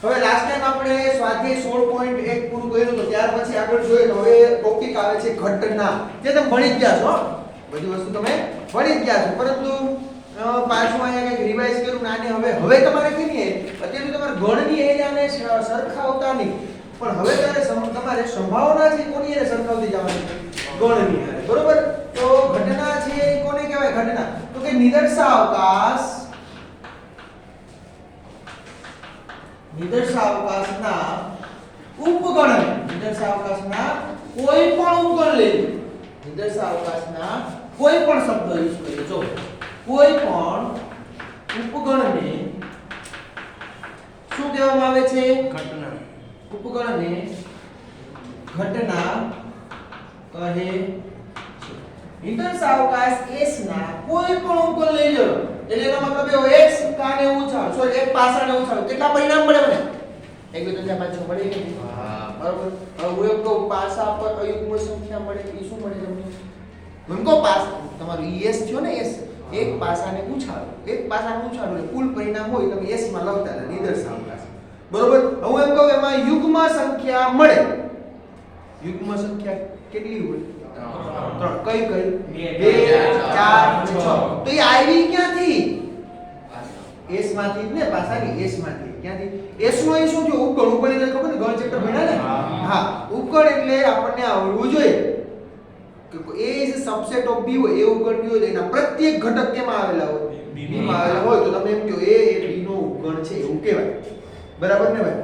હવે last time આપણે સ્વાધ્યાય 16.1 પૂરું કર્યું તો ત્યાર પછી આગળ જોઈએ તો હવે ટોપિક આવે છે ઘટના. જે તમે ભણી જ ગયા છો, બધી વસ્તુ તમે ભણી જ ગયા છો, પરંતુ પાછું અહીંયા કંઈક રિવાઇઝ કર્યું નાને હવે તમારે કેની અત્યારે તમારે ગણની એરિયાને સરખાવતા નહીં, પણ હવે તમારે સંભાવના છે કોની એને સરખાવતી જવાની ગણની હારે, બરોબર? તો ઘટના છે એ કોને કહેવાય ઘટના? તો કે નિદર્શાવકાશ નિદર્શાવકાશના ઉપગણ, નિદર્શાવકાશના કોઈ પણ ઉપગણ લેજો, નિદર્શાવકાશના કોઈ પણ શબ્દ યુઝ કરીએ, જો કોઈ પણ ઉપગણને શું કહેવામાં આવે છે? ઘટના. ઉપગણને ઘટના કહે છે. નિદર્શાવકાશ S ના કોઈ પણ ઉપગણ લઈ લો એટલે એનો મતલબ એવો x કાને ઉછાળ, સોરી એક પાસાને ઉછાળ, કેટલા પરિણામ મળે મને? 1 2 3 4 5 6 મળે કે નહીં? હા, બરોબર. હવે હું એમ કહું પાસા પર અયુગ્મ સંખ્યા મળે, એ શું મળે તમને? હું કહું પાસ તમારું s થયો ને, s એક પાસાને ઉછાળો, એક પાસાને ઉછાળો એટલે કુલ પરિણામ હોય તમે s માં લખતા હતા નિદર્શાવકાશ, બરોબર. હું એમ કહું એમાં યુગ્મ સંખ્યા મળે, યુગ્મ સંખ્યા કેટલી હોય? 3. કઈ 2 4 6. તો એ આવી ક્યાંથી? s માંથી જ ને, પાસાની s માંથી. ક્યાંથી? s નો એ શું થયો? ઉપગણ. ઉપગણ એટલે ખબર ને, ગણ ચેપ્ટર ભણ્યા ને? હા, ઉપગણ એટલે આપણને આવડવું જોઈએ કે a is a subset of b હોય, એ ઉપગણ b હોય એના પ્રત્યેક ઘટક કેમાં આવેલા હોય? b માં આવેલા હોય, તો તમે એમ કહો a એ b નો ઉપગણ છે એવું કહેવાય, બરાબર ને ભાઈ?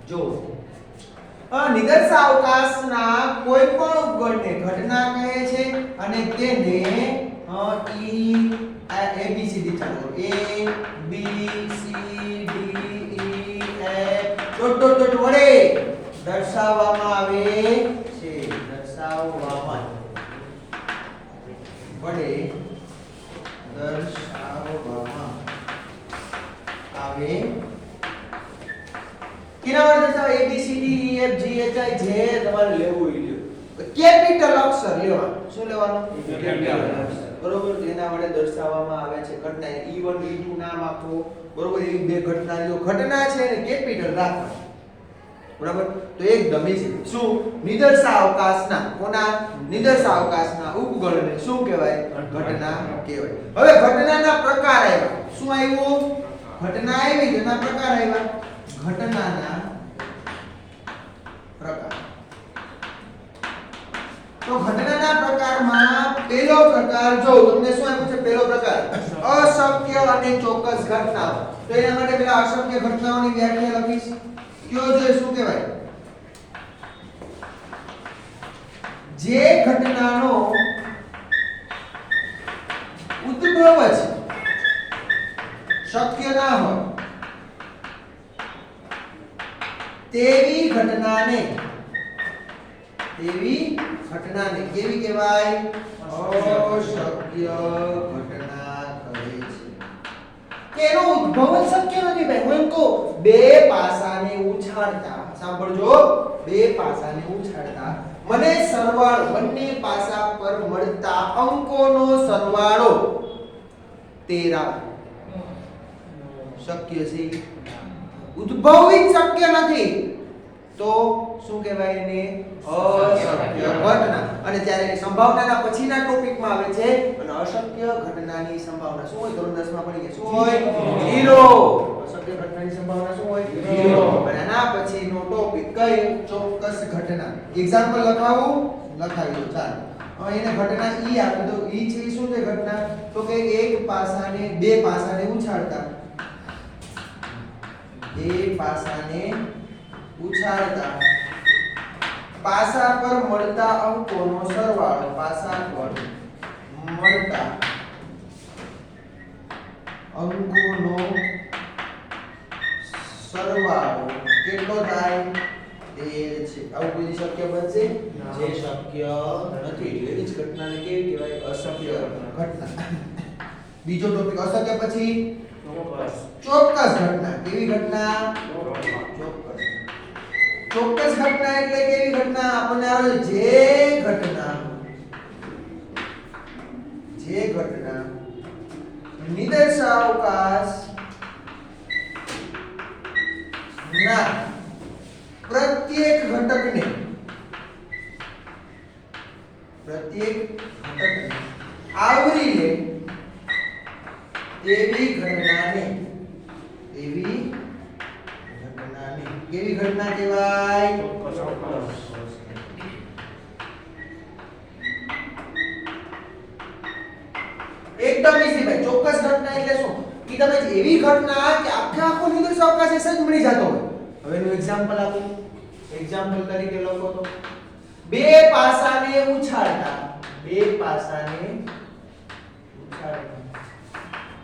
જો નિદર્શાવકાશના કોઈ પણ ઉપગણને ઘટના કહે છે અને તેને ABCD ચાલો A B C D E F dot વડે દર્શાવવામાં આવે છે, દર્શાવવામાં વડે દર્શાવવામાં આવે. કેના વડે દર્શાવે? A B C D E F G H I J તમારે લેવું હોય લ્યો. કેપિટલ અક્ષર લેવાનું. શું લેવાનું? કેપિટલ અક્ષર, બરોબર. તેના વડે દર્શાવવામાં આવે છે ઘટના. E1 E2 નામ આપો, બરોબર. એવી બે ઘટના લ્યો. ઘટના છે એને કેપિટલ રાખવાનું, બરાબર. તો એકદમ ઈઝી. શું? નિદર્શાવકાશના કોના? નિદર્શાવકાશના ઉપગણને શું કહેવાય? ઘટના કહેવાય. હવે ઘટનાના પ્રકાર આવ્યા. શું આવ્યું? ઘટના આવી, તેના પ્રકાર આવ્યા. ઘટનાના પ્રકાર. તો ઘટનાના પ્રકારમાં પહેલો પ્રકાર જો તમને શું આપ્યું છે? પહેલો પ્રકાર અશક્ય અને ચોક્કસ ઘટનાઓ. તો એના માટે પેલા અશક્ય ઘટનાઓની વ્યાખ્યા લખીશ. કયો છે? શું કહેવાય? જે ઘટનાનો ઉદ્ભવ જ શક્ય ના હોય તેવી ઘટનાને કેવી કહેવાય? અશક્ય ઘટના કહે છે. કે એનો ઉદ્ભવ જ શક્ય નથી ભાઈ. હું એમ કહું બે પાસાને ઉછાળતા, સાંભળજો, બે પાસાને ઉછાળતા મને સરવાળો, બંને પાસા પર મળતા અંકોનો સરવાળો 13 શક્ય છે? ઉદ્ભવી જ શક્ય નથી, તો શું કહેવાય એને? અશક્ય ઘટના. અને ત્યારે સંભાવનાના પછીના ટોપિકમાં આવે છે અને અશક્ય ઘટનાની સંભાવના શું હોય? ધોરણ 10 માં ભણી ગયા. શું હોય? 0. અશક્ય ઘટનાની સંભાવના શું હોય? 0. અને આના પછીનો ટોપિક કઈ? ચોક્કસ ઘટના. એક્ઝામ્પલ લખાવું? લખાવી દો ચાલો. હવે એને ઘટના ઈ આપી દો. ઈ છે ઈ શું છે ઘટના? તો કે એક પાસાને, બે પાસાને ઉછાળતા, બે પાસાને ઉછાળતા પાસા પર મળતા અંકોનો સરવાળો, પાસા પર મળતા અંકોનો સરવાળો કેટલો થાય? 13 છે. આવું કોઈ શક્ય બનશે? જે શક્ય નથી. એવી જ ઘટનાને કેવી કહેવાય? અશક્ય ઘટના. બીજો ટોપિક અશક્ય પછી ચોક્કસ ઘટના. કેવી ઘટના? ચોક્કસ ઘટના એટલે કેવી ઘટના? આપણને આવે જે ઘટના નિદર્શાવકાશ ના પ્રત્યેક ઘટકને આવરી લે તેવી ઘટનાને કેવી ઘટના કહેવાય? એકદમ ઈઝી ભાઈ. ચોક્કસ ઘટના એટલે શું? કે તમે એવી ઘટના કે આખો નિર્દેશ અવકાશ જ મળી જતો હોય. હવે એનું એક્ઝામ્પલ આપો. એક્ઝામ્પલ તરીકે લખો તો બે પાસાને ઉછાળતા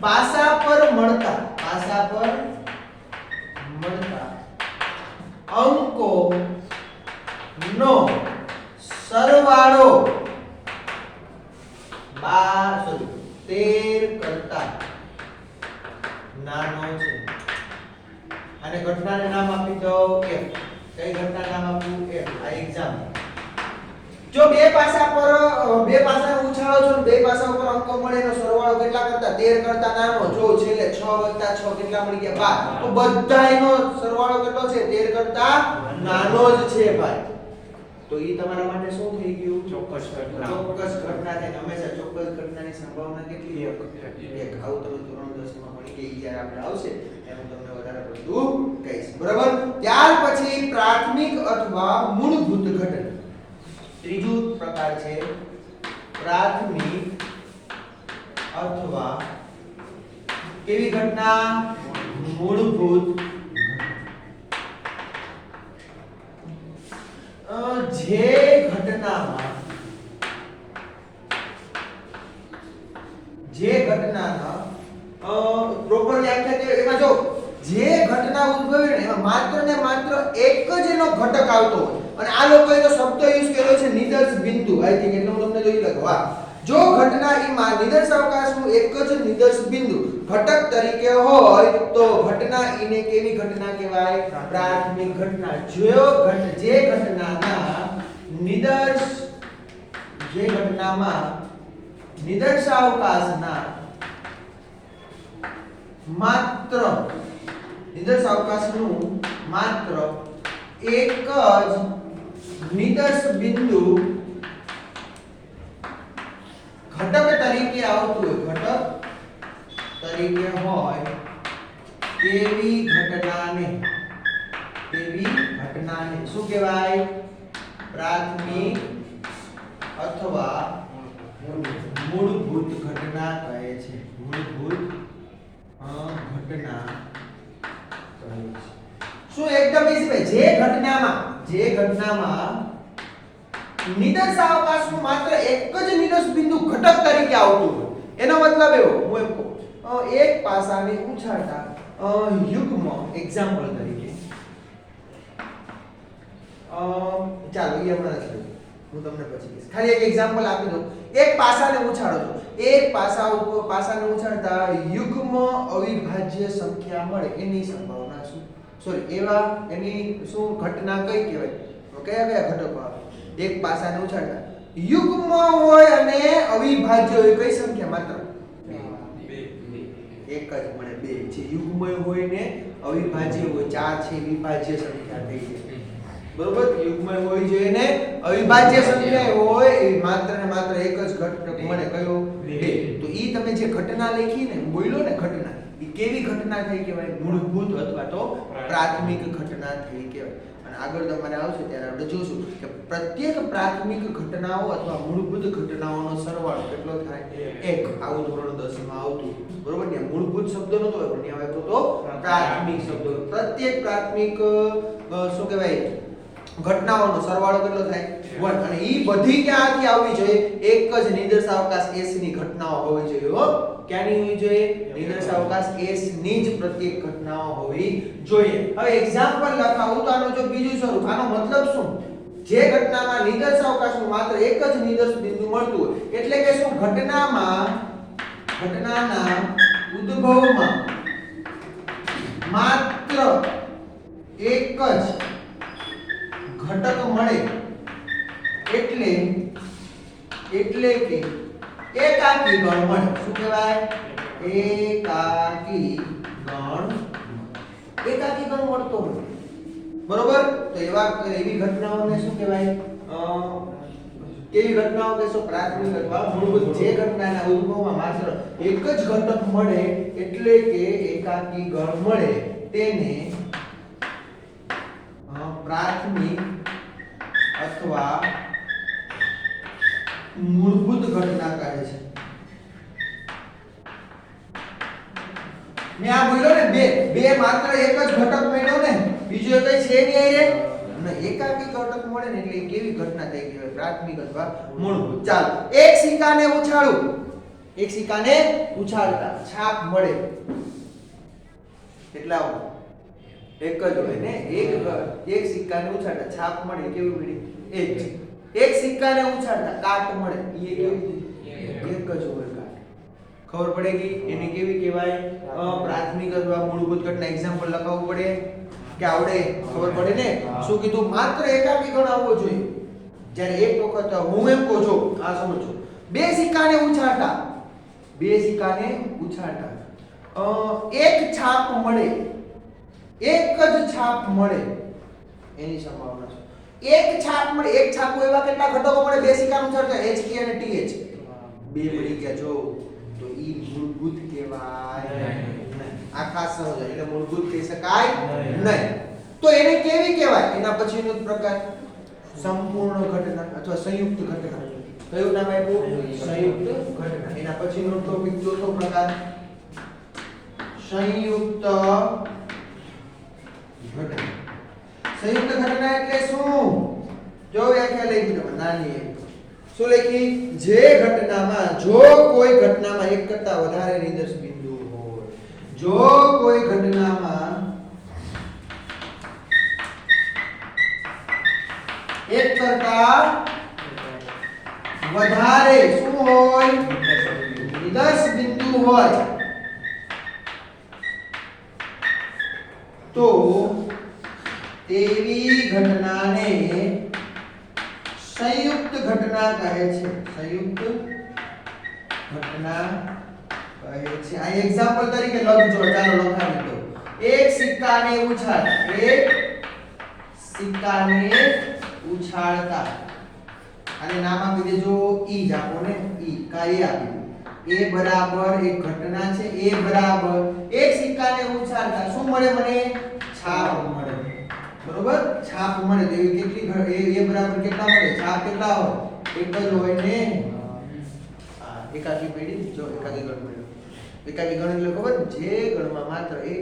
પાસા પર મળતા અંકો નો સરવાળો 13 કરતા નાનો છે. અને ઘટનાને નામ આપી દો f. કઈ ઘટના નામ આપ્યું? f. આ એક્ઝામ્પલ. જો બે પાસાને ઉછાળો છો, બે પાસા ઉપર અંકો મળે એનો સરવાળો કેટલા કરતા? 13 કરતા નાનો. જો છેલ્લે 6 + 6 કેટલા મળી ગયા? 12. તો બધાયનો સરવાળો કેટલો છે? 13 કરતા નાનો જ છે ભાઈ. તો ઈ તમારા માટે શું થઈ ગયું? ચોક્કસ ઘટના છે. હંમેશા ચોક્કસ ઘટનાની સંભાવના કેટલી? 1. આવું તમે ધોરણ 10 માં ભણી કે ઈ જ્યારે આપણે આવશે ત્યારે હું તમને વધારે પડતું કહીશ. બરાબર? ત્યાર પછી પ્રાથમિક અથવા મૂળભૂત ઘટના. ત્રીજો પ્રકાર છે પ્રાથમિક અથવા કેવી ઘટના? મૂળભૂત. જે ઘટનાના પ્રોપર વ્યાખ્યા એમાં જો જે ઘટના ઉદ્ભવે ને એમાં માત્ર ને માત્ર એક જ એનો ઘટક આવતો હોય. અને આ લોકોએ તો શબ્દ યુઝ કર્યો છે નિદર્શ બિંદુ. આઈ થિંક એટલે હું તમને જોઈ લખું. હા, જો ઘટના ઈમાં નિદર્શ અવકાશનું એક જ નિદર્શ બિંદુ ઘટક તરીકે હોય તો ઘટના ઈને કેવી ઘટના કહેવાય? પ્રાથમિક ઘટના. જે ઘટનામાં નિદર્શ અવકાશના માત્ર એક જ નિદર્શ બિંદુ ઘટક તરીકે આવતું હોય, તેવી ઘટનાને શું કહેવાય? પ્રાથમિક અથવા મૂળભૂત ઘટના કહે છે. શું એકદમ ઈઝી ભાઈ. જે ઘટનામાં નિદર્શ અવકાશનું માત્ર એક જ નિદર્શ બિંદુ ઘટક તરીકે આવતું હોય એનો મતલબ એવો, હું એમ કહું, એક પાસાને ઉછાળતા યુગ્મ એક્ઝામ્પલ તરીકે ચાલો એ હમણાં જ હું તમને પછી કહીશ. ખાલી એક એક્ઝામ્પલ આપી દઉં. એક પાસાને ઉછાળો છો, એક પાસાને ઉછાળતા યુગ્મ અવિભાજ્ય સંખ્યા મળે એની સંભાવના શું? એની શું ઘટના કઈ કહેવાય? કયા ઘટકો આવે? એક પાસાને ઉછાળતા યુગ્મ હોય અને અવિભાજ્ય હોય. કઈ સંખ્યા? માત્ર 2. એક જ મળે 2 છે. યુગ્મ હોય ને અવિભાજ્ય હોય 4 છે. વિભાજ્ય સંખ્યા થઈ છે. બરોબર? યુગ્મ હોય જોઈએ ને અવિભાજ્ય સંખ્યા હોય એ માત્ર ને માત્ર એક જ ઘટક મળે. કયો? 2. તો ઈ તમે જે ઘટના લખી ને, બોલ્યો ને ઘટના, ઈ કેવી ઘટના થઈ કહેવાય? મૂળભૂત અથવા તો પ્રાથમિક ઘટના થઈ કહેવાય. અને આગળ તમારે આવશે ત્યારે આપણે જોશું કે પ્રત્યેક પ્રાથમિક ઘટનાઓ અથવા મૂળભૂત ઘટનાઓનો સરવાળો કેટલો થાય? 1. આવું ધોરણ 10 માં આવતું. બરોબર ને? મૂળભૂત શબ્દ નતો આવ્યો, પણ આવ્યો તો પ્રાથમિક શબ્દ. પ્રત્યેક પ્રાથમિક શું કહેવાય ઘટનાઓનો સરવાળો કેટલો થાય? 1. અને ઈ બધી ક્યાંથી આવવી જોઈએ? એક જ નિદર્શ અવકાશ S ની ઘટનાઓ હોવી જોઈએ. હો, ક્યાંની હોવી જોઈએ? નિદર્શ અવકાશ S ની જ પ્રત્યેક ઘટનાઓ હોવી જોઈએ. હવે એક્ઝામ્પલ લખાવું તો આનો જો બીજું સ્વરૂપ, આનો મતલબ શું? જે ઘટનામાં નિદર્શ અવકાશનું માત્ર એક જ નિદર્શ બિંદુ મળતું હોય એટલે કે શું? ઘટનાના ઉદ્ભવમાં માત્ર એક જ ઘટક મળે એટલે કે એકાકી ગણ મળે. શું કહેવાય? એકાકી ગણ મળતો હોય. બરોબર તો એવી ઘટનાઓને શું કહેવાય કેવી ઘટનાઓ કહેશો પ્રાથમિક અથવા મૂળભૂત જે ઘટનાના ઉદ્ભવમાં માત્ર એક જ ઘટક મળે એટલે કે એકાકી ગણ મળે તેને પ્રાથમિક અથવા મૂળભૂત ઘટના કહે છે મેં આ બોલ્યો ને બે માત્ર એક જ ઘટક મળ્યો ને બીજો કઈ છે નહીં રે ના એકાકી ઘટક મળે ને એટલે કેવી ઘટના થઈ ગઈ પ્રાથમિક અથવા મૂળભૂત ચાલો એક સિક્કાને ઉછાળતા છાપ મળે કેટલા હોય એક જ હોય ને એક સિક્કાને ઉછાળતા છાપ મળે કેવી મળી એક સિક્કાને ઉછાળતા કાટ મળે એ કેવી એક જ હોય કાટ ખબર પડેગી એને કેવી કહેવાય પ્રાથમિક અથવા મૂળભૂત ઘટના એક્ઝામ્પલ લખાવવું પડે કે આવડે ખબર પડે ને શું કીધું માત્ર એકાકી ગણ આવવો જોઈએ જ્યારે એક વખત હું એમ કહું છું આ સમજો બે સિક્કાને ઉછાળતા એક છાપ મળે એક જ છાપ મળે એની સંભાવના છે એક છાપ મળે એક છાપ એવા કેટલા ઘટકો મળે બે સિક્કાને ઉછાળતા HK અને TH બે મળી ગયા જો તો ઈ મૂળભૂત કહેવાય આ ખાસ સમજો એટલે મૂળભૂત કહી શકાય નહીં તો એને કેવી કહેવાય એના પછીનો પ્રકાર સંપૂર્ણ ઘટના અથવા સંયુક્ત ઘટના કયું નામ આપ્યું સંયુક્ત ઘટના એના પછીનો ટોપિક ચોથો પ્રકાર સંયુક્ત ઘટના એટલે શું જો વ્યાખ્યા લખી તમે નાની શું લખી જે ઘટનામાં જો કોઈ ઘટનામાં એક કરતા વધારે નિદર્શ બિંદુ હોય જો કોઈ ઘટનામાં એક કરતા વધારે શું હોય નિદર્શ બિંદુ હોય તો તેવી ઘટનાને સંયુક્ત ઘટના કહે છે સંયુક્ત ઘટના કહે છે આ એક્ઝામ્પલ તરીકે લખજો ચાલો લખાવી દો એક સિક્કાને ઉછાળતા અને નામ આપી દેજો ઈ જ આપો ને ઈ કાર્ય આપી એ બરાબર એક ઘટના છે એ બરાબર એક સિક્કાને ઉછાળતા શું મળે મને છાપ મળે બરોબર છાપ મળે તો એવી કેટલી એ બરાબર કેટલા મળે છાપ કેટલા હોય એક જ હોય ને એકાકી પેઢી જો એકાકી ગણ મળ્યો એકાકી ગણ એટલે ખબર જે ગણમાં માત્ર એક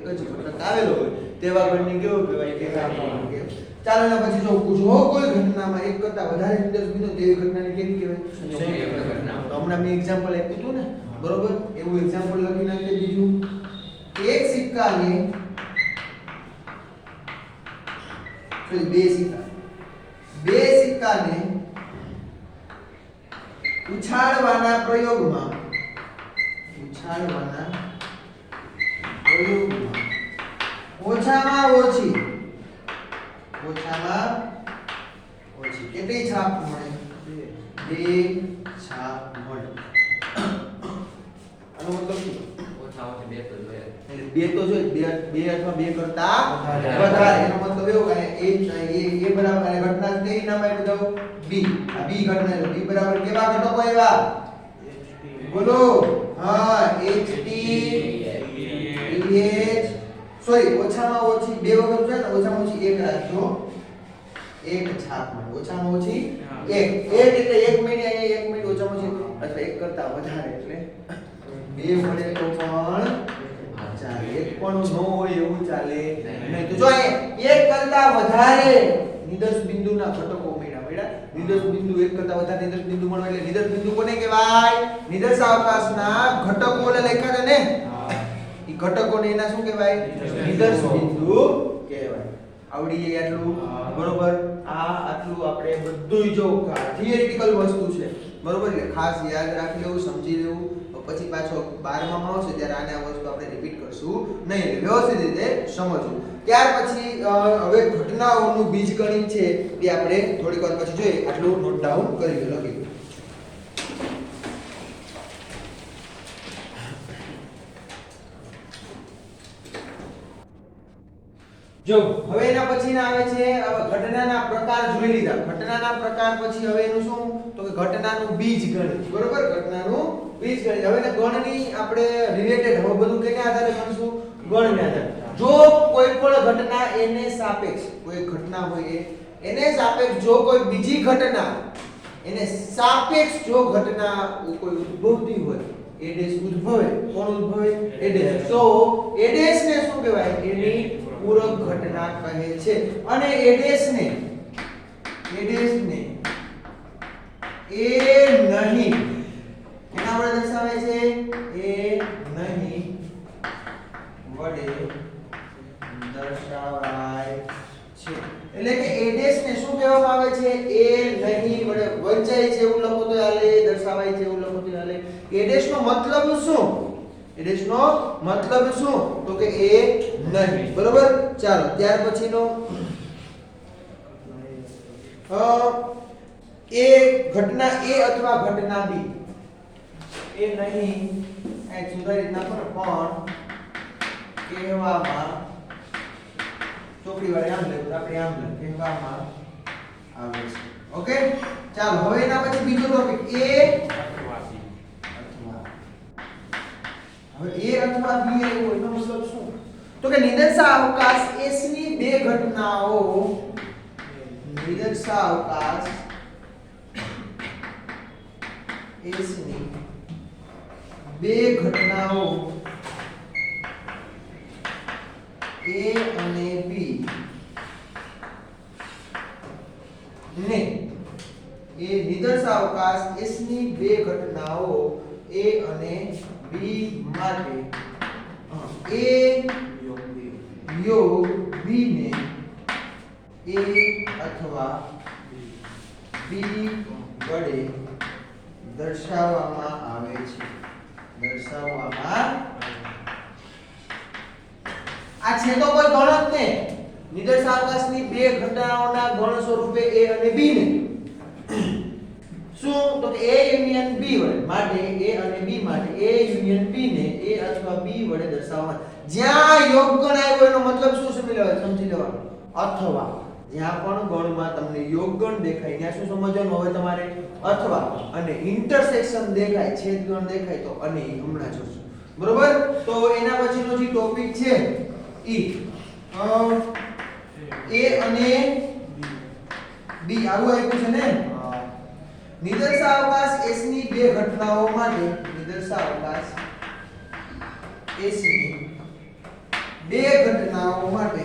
જ ઘટક આવેલો હોય તેવા ગણને કેવો કહેવાય એકાકી ગણ કહેવાય ચાલો એના પછી જો કોઈ ઘટનામાં એક કરતા વધારે નિદર્શ બિંદુ તેવી ઘટનાને કેવી કહેવાય સંયુક્ત ઘટના તો હમણાં મેં એક્ઝામ્પલ આપ્યું હતું ને બરોબર એવું એક્ઝામ્પલ લખી નાખીએ બીજું એક સિક્કાને બે સિક્કાને ઉછાળવાના પ્રયોગમાં ઓછામાં ઓછી કેટલી છાપ મળે બે છાપ મળે આનો મતલબ શું ઓછામાં બે તો જોઈએ બે અથવા બે કરતા વધારે એનો મતલબ એવો કે એ બરાબર અને ઘટના તેની નામ આપી દો બી આ બી ઘટના છે બી બરાબર કેવા ઘટકો આવ્યા બોલો હા HT TH સોરી ઓછામાં ઓછી બે વખત છે ને ઓછામાં ઓછી એક રાખજો એક છાપ મળે ઓછામાં ઓછી એક એટલે 1 મિનિટ અહીંયા 1 મિનિટ ઓછામાં ઓછી અથવા એક કરતા વધારે એટલે બે મળે તો પણ ચાલે એક પણ ન હોય એવું ચાલે નહીં તો જો એક કરતા વધારે નિદર્શ બિંદુના ઘટકો મળ્યા નિદર્શ બિંદુ એક કરતા વધારે નિદર્શ બિંદુ મળવા એટલે નિદર્શ બિંદુ કોને કહેવાય નિદર્શ અવકાશના ઘટકો એટલે લખ્યા છે ને ઈ ઘટકોને એના શું કહેવાય નિદર્શ બિંદુ કહેવાય આવડી જાય આટલું બરોબર આટલું આપણે બધું જો થિયરિટિકલ વસ્તુ છે બરોબર એટલે ખાસ યાદ રાખી લેવું સમજી લેવું પછી પાછો 12માં આવશે ત્યારે આને આ વસ્તુ આપણે રિપીટ કરશું નહીં એટલે વ્યવસ્થિત રીતે સમજવું ત્યાર પછી હવે ઘટનાઓનું બીજગણિત છે એ આપણે થોડીક વાર પછી જોઈએ આટલું નોટ ડાઉન કરી લખી જો હવે એના પછીના આવે છે ઘટનાના પ્રકાર જોઈ લીધા. ઘટનાના પ્રકાર પછી હવે એનું શું તો કે ઘટનાનું બીજગણિત. બરોબર, ઘટનાનું બીજગણિત. હવે ગણની આપણે રિલેટેડ હવે બધું કેના આધારે ગણશું? ગણના આધારે. જો કોઈ પણ ઘટના એને સાપેક્ષ કોઈ ઘટના હોય એને સાપેક્ષ જો કોઈ બીજી ઘટના એને સાપેક્ષ જો ઘટના કોઈ ઉદ્ભવતી હોય એ ડેશ ઉદ્ભવે. કોણ ઉદ્ભવે? એ ડેશ. તો એ ડેશ ને શું કહેવાય? એની પૂરક ઘટના કહે છે. અને એ ડેશ ને એ નહીં એના વડે દર્શાવે છે. એ નહીં વડે દર્શાવાય છે. એટલે કે એ ડેશ ને શું કહેવામાં આવે છે? એ નહીં વડે વંચાય છે એવું લખો તો ચાલે, દર્શાવાય છે એવું લખો તો ચાલે. એ ડેશ નો મતલબ શું? એ ડેશ નો મતલબ શું? તો કે એ નહીં. બરોબર. ચાલો ત્યાર પછીનો એ ઘટના એ અથવા ઘટના બી એ નહીં એ સુધારી નાખો ને પણ કહેવામાં ચોકડી વાળી આમ લેવું આપણે આમ લે કહેવામાં આવે છે. ઓકે ચાલો હવે એના પછી બીજો ટોપિક એ અથવા. હવે એ અથવા બી એવો એનો મતલબ શું? તો કે નિદર્શાવકાશ S ની બે ઘટનાઓ નિદર્શાવકાશ S ની બે ઘટનાઓ A અને B ને એ નિદર્શાવકાશ S ની બે ઘટનાઓ A અને B માટે A યોગ B ને A અથવા B વડે દર્શાવવામાં આવે છે. આ છે તો કોઈ ગણ જ ને નિદર્શાવકાશની બે ઘટનાઓના ગણ સ્વરૂપે A અને B ને શું તો કે A યુનિયન B વડે માટે A અને B માટે A યુનિયન B ને A અથવા B વડે દર્શાવવામાં. જ્યાં યોગ ગણ આવ્યો એનો મતલબ શું સમજી લેવાનું? અથવા. જ્યાં પણ ગણમાં તમને યોગ ગણ દેખાય ત્યાં શું સમજવાનું હવે તમારે? અથવા. અને ઇન્ટરસેક્શન દેખાય છેદ ગણ દેખાય તો અને હમણાં જોશું. બરોબર. તો એના પછીનો જે ટોપિક છે A અને B આવું આપ્યું છે ને. નિદર્શાવકાશ S ની બે ઘટનાઓ માટે નિદર્શાવકાશ S ની બે ઘટનાઓ માટે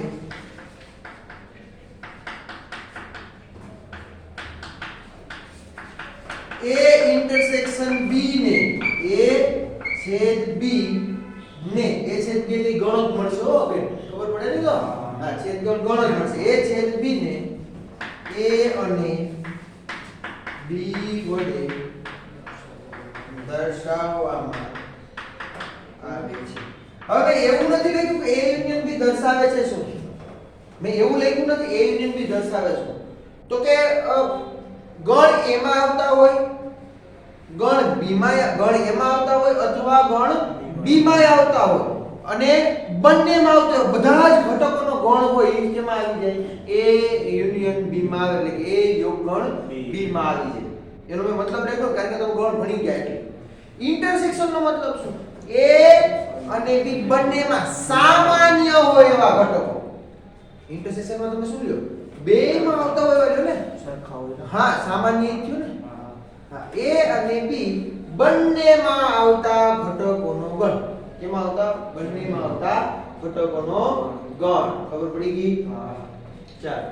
A ઇન્ટરસેક્શન B ને A છેદ B ને A છેદ B ની ગણક મળશે. હો બેન ખબર પડે ને? તો હા છેદ ગણ જ મળશે. A છેદ B ને A અને B વડે દર્શાવવામાં આવે છે. હવે એવું નથી લખ્યું કે A યુનિયન B દર્શાવે છે શું? મેં એવું લખ્યું નથી A યુનિયન B દર્શાવે છે તો કે ગણ એમાં આવતા હોય ગણ એમાં આવતા હોય અથવા ગણ B માં આવતા હોય અને બંનેમાં આવતા હોય. બધા જ ઘટકોનો ગણ હોય એ કેમાં આવી જાય? A યુનિયન B માં આવે એટલે કે A યોગ ગણ B માં આવી જાય. એનો મેં મતલબ લખ્યો કારણ કે તમે ગણ ભણી ગયા એટલે. ઇન્ટરસેક્શન નો મતલબ શું? A અને B બંનેમાં સામાન્ય હોય એવા ઘટકો. ઇન્ટરસેક્શન માં તમે શું લ્યો? બે માં આવતા હોય એવા લ્યો ને સરખા હોય. હા સામાન્ય થયું ને. હા A અને B બંનેમાં આવતા ઘટકોનો ગણ. કેમાં આવતા? બંનેમાં આવતા ઘટકોનો ગણ. ખબર પડી ગઈ? ચાલો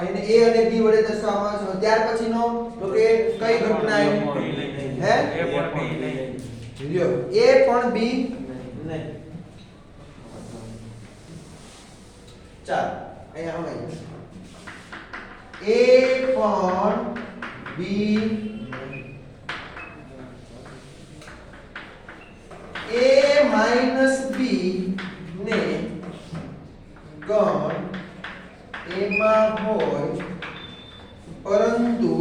એને A અને B વડે દર્શાવવામાં આવે છે. ત્યાર પછીનો તો કે કઈ ઘટના હે? A પણ B નહીં. A પણ B નહીં. ચાલો અહીંયા હવે A પણ B A માઈનસ B ને ગણ એમાં હોય પરંતુ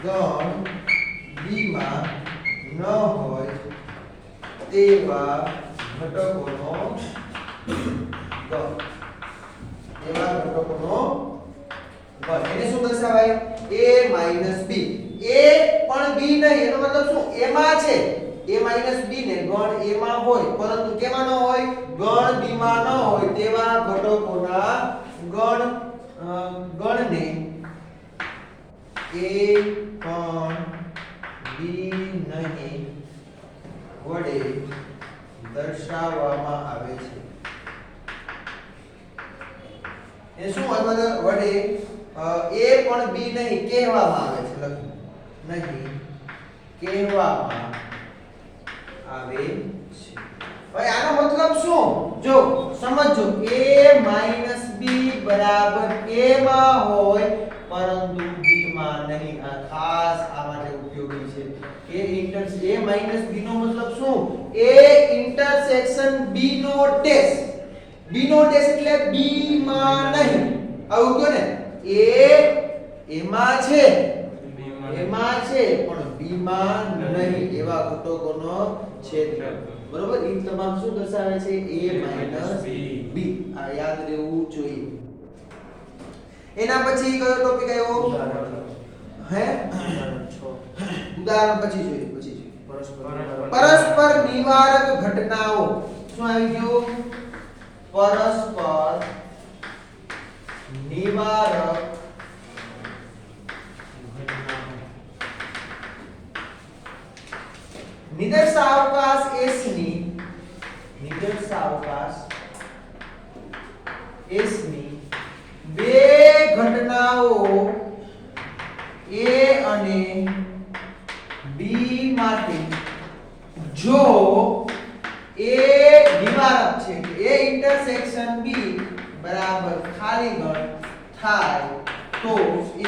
ગણ B માં ન હોય તેવા ઘટકોનો ગણ એવા ઘટકોનો ગણ એને શું દર્શાવાય a b a પણ b નહીં એનો મતલબ શું a માં છે a b ને ગણ a માં હોય પરંતુ કેમાં ન હોય ગણ b માં ન હોય તેવા ઘટકોના ગણને a પણ b નહીં વડે દર્શાવવામાં આવે છે એ શું વડે a પણ b નહીં કહેવામાં આવે છે લખ્યું નહીં કહેવામાં આવે છે હવે આનો મતલબ શું જો સમજો a b બરાબર a માં હોય પરંતુ b માં નહીં આ ખાસ આ માટે ઉપયોગી છે a b નો મતલબ શું a ઇન્ટરસેક્શન b નો ડેશ એટલે b માં નહીં આવું કયો ને a માં છે એમાં છે પણ b માં નહીં એવા ઘટકોનો છેદફળ બરોબર એ તમામ શું દર્શાવે છે a b આ યાદ રહેવું જોઈએ એના પછી કયો ટોપિક આવ્યો હે ઉદાહરણ પછી જોઈએ પરસ્પર નિવારક ઘટનાઓ શું આવી ગયું પરસ્પર નિવારક નિદર્શાવકાશ S ની બે ઘટનાઓ A અને B માટે જો A નિવારક છે A ઇન્ટરસેક્શન B બરાબર ખાલી ગણ થાય તો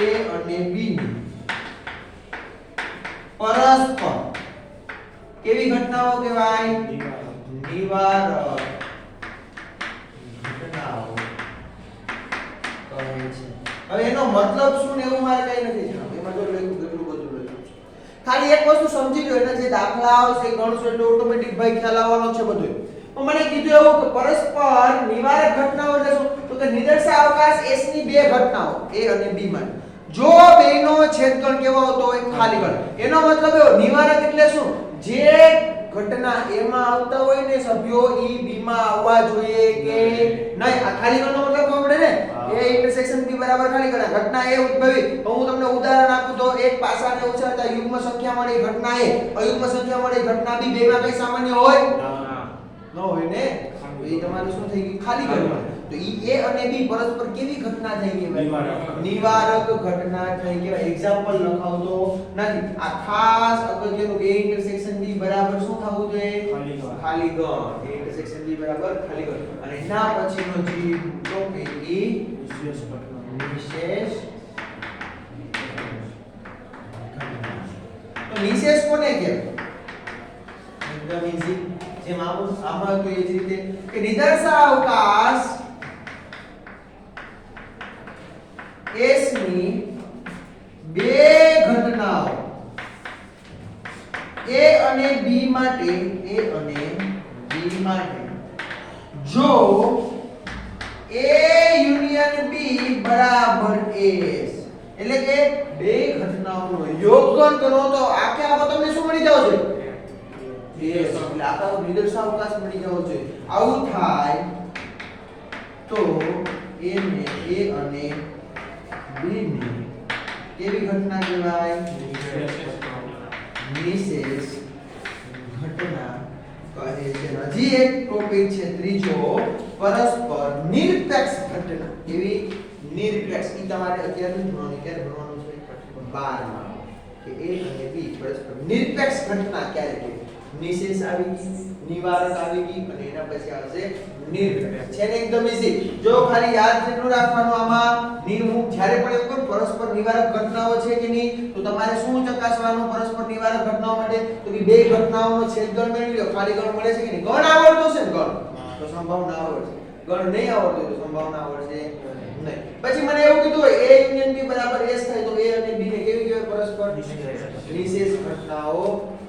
A અને B ની પરસ્પર કેવી ઘટનાઓ કહેવાય નિવારક ઘટનાઓ કહે છે હવે એનો મતલબ શું ને એવું મારે કઈ નથી જાણવું એમાં જો લખ્યું કેટલું બધું લખ્યું છે ખાલી એક વસ્તુ સમજી લો એના જે દાખલા આવશે ગણશો એટલે ઓટોમેટિક ભાઈ ખ્યાલ આવવાનો છે બધું પણ મને કીધું એવું કે પરસ્પર નિવારક ઘટનાઓ એટલે શું તો કે નિદર્શાવકાશ S ની બે ઘટનાઓ A અને B માટે જો બેનો છેદગણ કેવો આવતો હોય ખાલી ગણ એનો મતલબ એવો નિવારક એટલે શું જે ઘટના A માં આવતા હોય ને સભ્યો E B માં આવવા જોઈએ કે નહીં આ ખાલી ગણનો મતલબ ખબર પડે ને A ઇન્ટરસેક્શન B બરાબર ખાલી ગણ ઘટના A ઉદ્ભવી તો હું તમને ઉદાહરણ આપું તો એક પાસાને ઉછળતા યુગ્મ સંખ્યા મળી ઘટના A અયુગ્મ સંખ્યા મળી ઘટના B બેમાં કઈ સામાન્ય હોય ન હોય ને એ તમારું શું થઈ ગયું ખાલી ગણ તો ઈ A અને B પરસ્પર કેવી ઘટના થઈ કહેવાય નિવારક ઘટના થઈ કહેવાય એક્ઝામ્પલ લખાવતો નથી આ ખાસ અગત્યનું A ઇન્ટરસેક્શન B બરાબર શું થવું જોઈએ ખાલી ગણ A ઇન્ટરસેક્શન B બરાબર ખાલી ગણ અને એના પછીનો જે ટોપિક ઈ વિશેષ તો વિશેષ કોને કહેવાય એકદમ ઈઝી જેમ આમાં તો એ જ રીતે કે નિદર્શાવકાશ S ની બે ઘટનાઓ A અને B માટે જો A યુનિયન B બરાબર S એટલે કે બે ઘટનાઓનો યોગગણ કરો તો આખે આખો તમને શું મળી જાવ છે yes એટલે આખો નિદર્શાવકાશ મળી જાવ છે આવું થાય તો A ને A અને B ની કેવી ઘટના કહેવાય વિશેષ ઘટના કહે છે હજી એક ટોપિક છે ત્રીજો પરસ્પર નિરપેક્ષ ઘટના કેવી નિરપેક્ષ ઈ તમારે અત્યારે ભણવાનું ક્યારે ભણવાનું છે 12 માં કે A અને B પરસ્પર નિરપેક્ષ ઘટના ક્યારે કે નિશેષ આવી ગઈ નિવારક આવી ગઈ અને એના પછી આવશે નિરપેક્ષ છે ને એકદમ ઈઝી જો ખાલી યાદ કેટલું રાખવાનું આમાં હું જ્યારે પણ એવું કરું પરસ્પર નિવારક ઘટનાઓ છે કે નહીં તો તમારે શું ચકાસવાનું પરસ્પર નિવારક ઘટનાઓ માટે તો કે બે ઘટનાઓનો છેદગણ મેળવી લો ખાલી ગણ મળે છે કે નહીં ગણ આવડતો છે ને ગણ તો સંભાવના આવડશે ગણ નહીં આવડતો તો સંભાવના આવડશે નહીં પછી મને એવું કીધું હોય A યુનિયન B બરાબર S થાય તો A અને B ને કેવી કહેવાય પરસ્પર નિશેષ ઘટનાઓ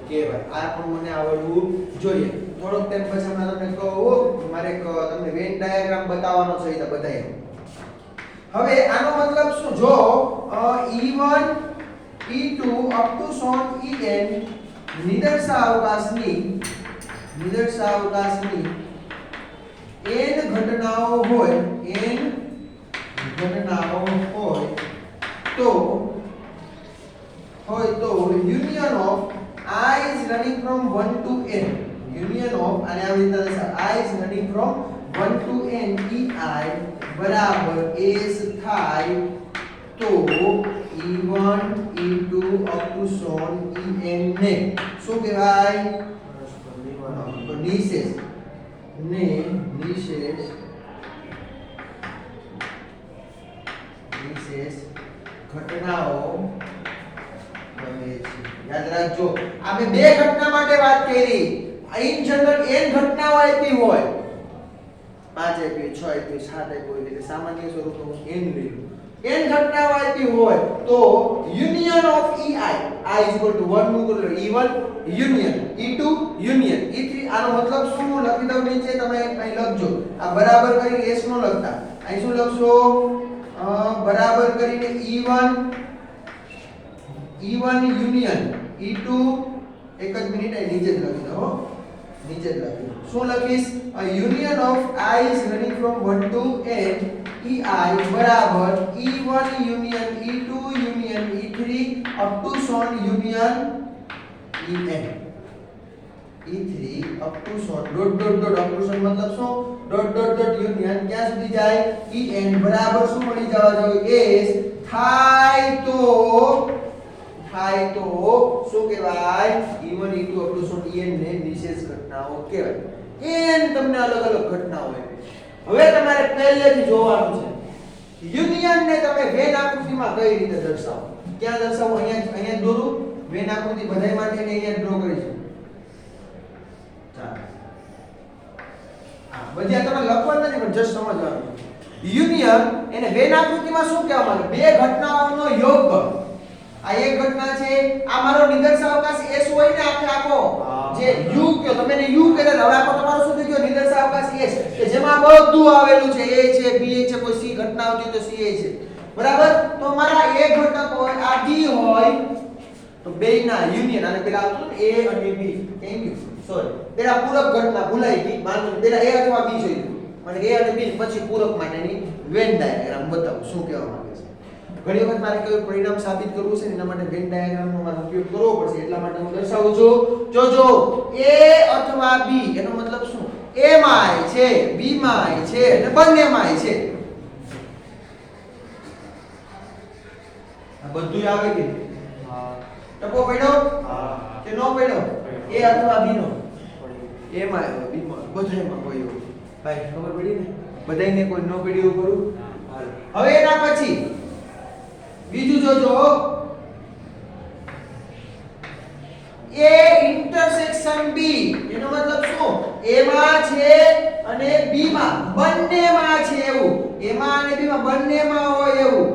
કહેવાય. આ પણ મને આવડવું જોઈએ. થોડોક ટાઈમ પછી હમણાં તમને કહું મારે તમને વેન ડાયાગ્રામ બતાવવાનો છે એટલે બતાવી. હવે આનો મતલબ શું? જો E1 E2 up to son En નિદર્શાવકાશની n ઘટનાઓ હોય તો union of I is running from 1 to n union of અને આવી રીતે I is running from 1 to n ei બરાબર s થાય તો E1 E2 up to son En ને શું કહેવાય? નિશેષ ઘટનાઓ બને છે. યાદ રાખજો આપણે બે ઘટના માટે વાત કરી. ઇન જનરલ n ઘટનાઓ આપી હોય 5 આપી 6 આપી 7 આપી હોય એટલે સામાન્ય સ્વરૂપનું n લીધું. n ઘટનાઓ આપી હોય તો યુનિયન ઓફ ei i = 1 નું e1 union e2 union e3 આનો મતલબ શું લખી દઉં નીચે તમે અહીં લખજો. આ બરાબર કરીને s નો લખતા અહીં શું લખશો? બરાબર કરીને e1 યુનિયન e2 એક જ મિનિટ અહીં નીચે જ લખી દો. નીચે જ લખી દો. શું લખીશ? Union of i is running from 1 to n ei બરાબર e1 union e2 union e3 up to son union en e3 up to son dot dot dot up to son મતલબ શું? ડોટ ડોટ ડોટ યુનિયન ક્યાં સુધી જાય? en બરાબર શું મળી જવા જોઈએ? s થાય તો શું કહેવાય? e1 e2 up to son en ને વિશેષ ઘટનાઓ કહેવાય. n તમને અલગ અલગ ઘટનાઓ હોય. હવે તમારે પહેલેથી જોવાનું છે યુનિયન ને તમે વેન આકૃતિમાં કઈ રીતે દર્શાવો. ક્યાં દર્શાવો? અહીંયા દોરું વેન આકૃતિ બધાય માટે ને અહીંયા ડ્રો કરીશું. ચાલો હા બધી આ તમારે લખવાનું નથી પણ જસ્ટ સમજવાનું. યુનિયન એને વેન આકૃતિમાં શું કહેવામાં આવે? બે ઘટનાઓનો યોગ. આ એક ઘટના છે. આ મારો નિદર્શાવકાશ s હોય ને આખો જે u કયો તમે ને u કહેતા હવે આખો તમારો શું થઈ ગયો? નિદર્શાવકાશ s કે જેમાં બધું આવેલું છે. a છે b છે કોઈ c ઘટના આવતી તો c છે. બરાબર? તો મારા a ઘટક હોય આ b હોય તો બેયના યુનિયન અને પેલા આવતું a અને b કેમ સોરી પેલા પૂરક ઘટના ભૂલાઈ ગઈ. માનો પેલા a અથવા b જોઈતું મને a અને b પછી પૂરક માટેની વેન ડાયાગ્રામ બતાવું શું કહેવા માંગે છે. ઘણી વખત મારે કોઈ પરિણામ સાબિત કરવું છે એના માટે વેન ડાયાગ્રામનો મારે ઉપયોગ કરવો પડશે. એટલા માટે હું દર્શાવું છું. જોજો a અથવા b એનો મતલબ શું? a માં છે b માં છે અને બંનેમાં છે. આ બધું આવે કે હા ટકો પડ્યો કે નો પડ્યો? a અથવા b નો a માં આવ્યો b માં બધાયમાં પડ્યો. ભાઈ ખબર પડી ને? બધાયને કોઈ નો પડ્યું કરું. હવે એના પછી બીજું જોજો a ઇન્ટરસેક્શન b એનો મતલબ શું? a માં છે અને b માં બંનેમાં છે એવું. a માં અને b માં બંનેમાં હોય એવું.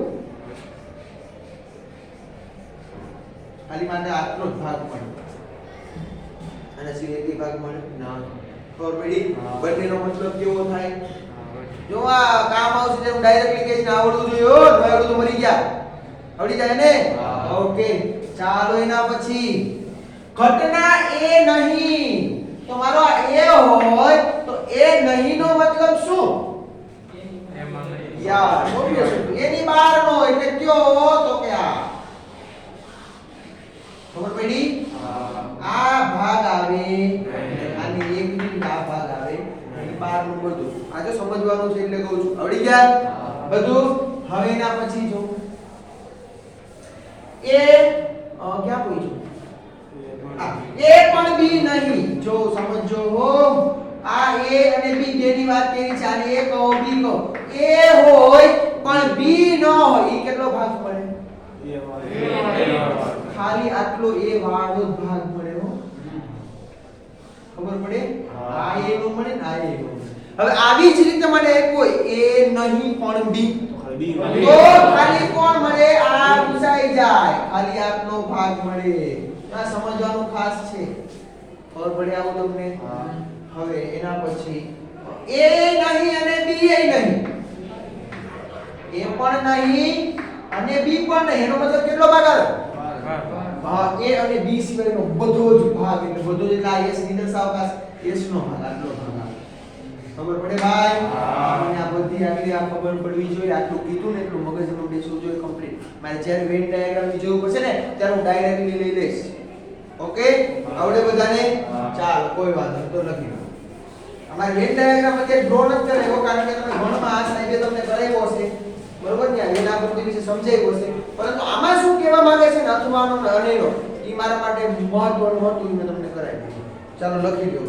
ખાલી માત્ર આટલો જ ભાગ મળે અને સિવાય એક ભાગ મળે ના. ખબર પડી? બંનેનો મતલબ કેવો થાય? જો આ કામ આવશે તેનું ડાયરેક્ટલી કહીને આવડવું જોઈએ. આવડું તો મરી ગયા. આવડી જાય ને? ઓકે ચાલો એના પછી ઘટના એ નહીં. તો મારો આ એ હોય તો એ નહીં નો મતલબ શું? યાર એની બહાર નો એટલે કયો તો કે આ ખબર પડી? આ ભાગ આવે અને એક મિનિટ આ ભાગ આવે એની બહાર નું બધું. આ જો સમજવાનું છે એટલે કહું છું. આવડી ગયા બધું? હવે એના પછી જો એ ક્યાં પૂછ્યું? એ પણ b નહીં. જો સમજો હો આ a અને b બેની વાત કરી છે. આને a કહો b કહો. a હોય પણ b ન હોય. ઈ કેટલો ભાગ પડે? ખાલી આટલો a વાળો જ ભાગ પડે હો. ખબર પડે? આ a નો મળે ને આ a નો. હવે આવી જ રીતે મને કોઈ a નહીં પણ b તો ખાલી કોણ મળે? આ પૂછાઈ જાય. ખાલી આટલો ભાગ મળે. આ સમજવાનું ખાસ છે. ખબર પડી આવું તમને? હવે એના પછી એ નહીં અને બી એ નહીં. એ પણ નહીં અને બી પણ નહીં. એનો મતલબ કેટલો ભાગ આવે? હા, એ અને બી સિવાયનો બધો જ ભાગ, એટલે બધો જ, એટલે આ એસ નિદર્શ અવકાશ એસ નો ભાગ, આટલો ભાગ આવે. ખબર પડે ભાઈ? અને આ બધી આગળ આ ખબર પડવી જોઈએ. આટલું કીધું ને એટલું મગજમાં બેસવું જોઈએ કમ્પ્લીટ. મારે જ્યારે વેન ડાયાગ્રામ ની જરૂર પડશે ને ત્યારે હું ડાયરેક્ટલી લઈ લઈશ. ઓકે? આવડે બધાને? ચાલ, કોઈ વાંધો નહીં, તો લખી લો. અમારે વેન ડાયાગ્રામ અત્યારે ડ્રો નથી કરાવ્યો કારણ કે તમે ગણમાં આ સાહેબે તમને કરાવ્યો હશે. બરોબર ને? વેન આકૃતિ વિશે સમજાવ્યું હશે. પરંતુ આમાં શું કહેવા માંગે છે ને અથવાનો અને અનેરો, એ મારા માટે મહત્વનું હતું, મેં તમને કરાવી દીધું. ચાલો લખી લો.